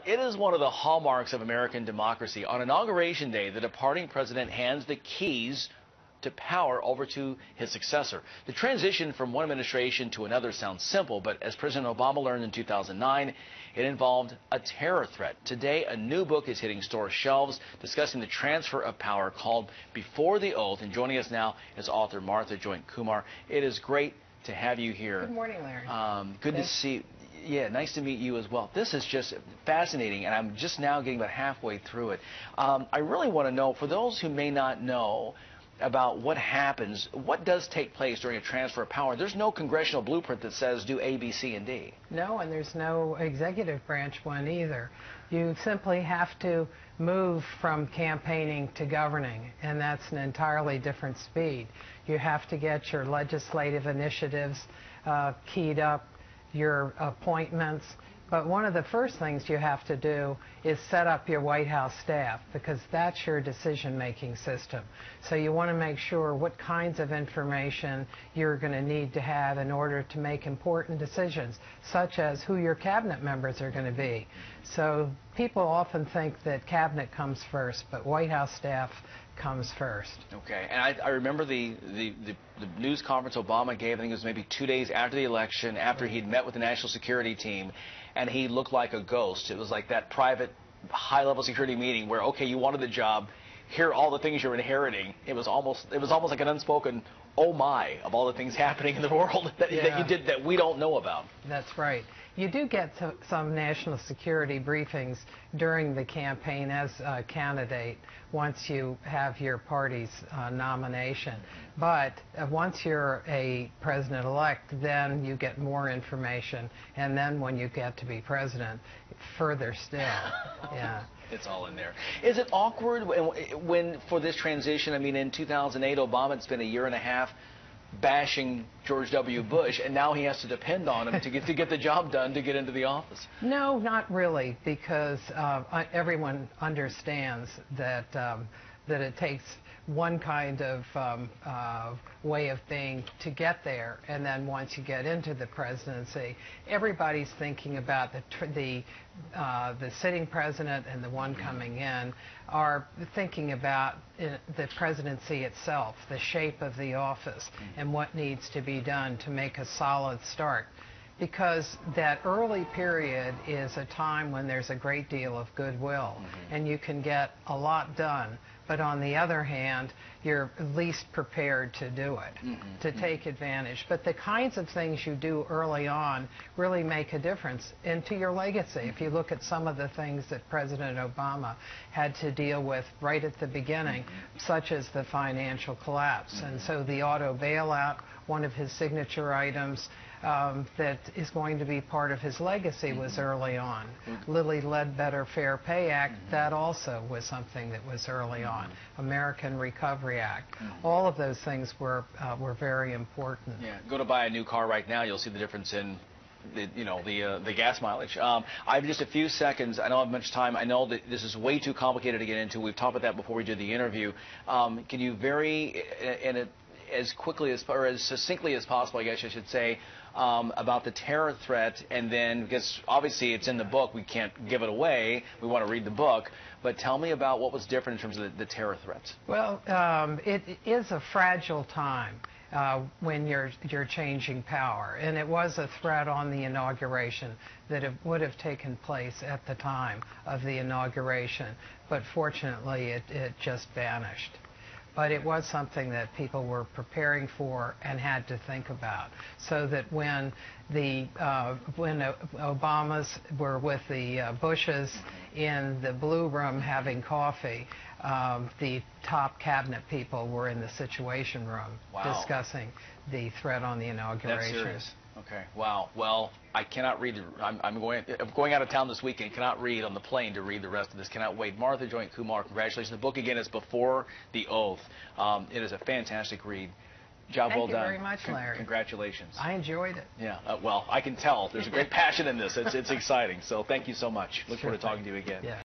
It is one of the hallmarks of American democracy. On Inauguration Day, the departing president hands the keys to power over to his successor. The transition from one administration to another sounds simple, but as President Obama learned in 2009, it involved a terror threat. Today, a new book is hitting store shelves discussing the transfer of power called Before the Oath. And joining us now is author Martha Joynt Kumar. It is great to have you here. Good morning, Larry. Good to see. Yeah, nice to meet you as well. This is just fascinating, and I'm just now getting about halfway through it. I really want to know, for those who may not know about what happens, what does take place during a transfer of power. There's no congressional blueprint that says do A, B, C, and D. No, and there's no executive branch one either. You simply have to move from campaigning to governing, and that's an entirely different speed. You have to get your legislative initiatives keyed up, your appointments. But one of the first things you have to do is set up your White House staff, because that's your decision-making system. So you want to make sure what kinds of information you're going to need to have in order to make important decisions, such as who your cabinet members are going to be. So people often think that cabinet comes first, but White House staff comes first. Okay, and I remember the news conference Obama gave. I think it was maybe 2 days after the election, after he'd met with the national security team, and he looked like a ghost. It was like that private, high-level security meeting where, okay, you wanted the job, here are all the things you're inheriting. It was almost like an unspoken oh my of all the things happening in the world that you did that we don't know about. That's right. You do get some national security briefings during the campaign as a candidate once you have your party's nomination. But once you're a president-elect, then you get more information. And then when you get to be president, further still. Yeah. It's all in there. Is it awkward when for this transition? I mean, in 2008, Obama had spent a year and a half bashing George W. Bush, and now he has to depend on him to get the job done to get into the office. No, not really, because everyone understands that that it takes one kind of way of being to get there, and then once you get into the presidency, everybody's thinking about the sitting president and the one coming in are thinking about the presidency itself, the shape of the office, and what needs to be done to make a solid start. Because that early period is a time when there's a great deal of goodwill, and you can get a lot done. But on the other hand, you're least prepared to do it, to take advantage. But the kinds of things you do early on really make a difference into your legacy. If you look at some of the things that President Obama had to deal with right at the beginning, such as the financial collapse. And so the auto bailout, one of his signature items that is going to be part of his legacy, was early on. Lilly Ledbetter Fair Pay Act, that also was something that was early on. American Recovery Act. All of those things were very important. Yeah, go to buy a new car right now, you'll see the difference in the gas mileage. I have just a few seconds. I don't have much time. I know that this is way too complicated to get into. We've talked about that before we did the interview. Can you as quickly or as succinctly as possible, I guess I should say, about the terror threat, and then, because obviously it's in the book, we can't give it away, we want to read the book, but tell me about what was different in terms of the terror threats. Well, it is a fragile time when you're changing power, and it was a threat on the inauguration that it would have taken place at the time of the inauguration, but fortunately it just vanished. But it was something that people were preparing for and had to think about, so that when the Obamas were with the Bushes in the Blue Room having coffee, the top cabinet people were in the Situation Room discussing the threat on the inauguration. That's serious. Okay. Wow. Well, I cannot read. I'm going out of town this weekend. Cannot read on the plane to read the rest of this. Cannot wait. Martha Joynt Kumar, congratulations. The book again is Before the Oath. It is a fantastic read. Job well done. Thank you very much, Larry. Congratulations. I enjoyed it. Yeah. Well, I can tell. There's a great passion in this. It's exciting. So thank you so much. Look forward to talking to you again. Yeah.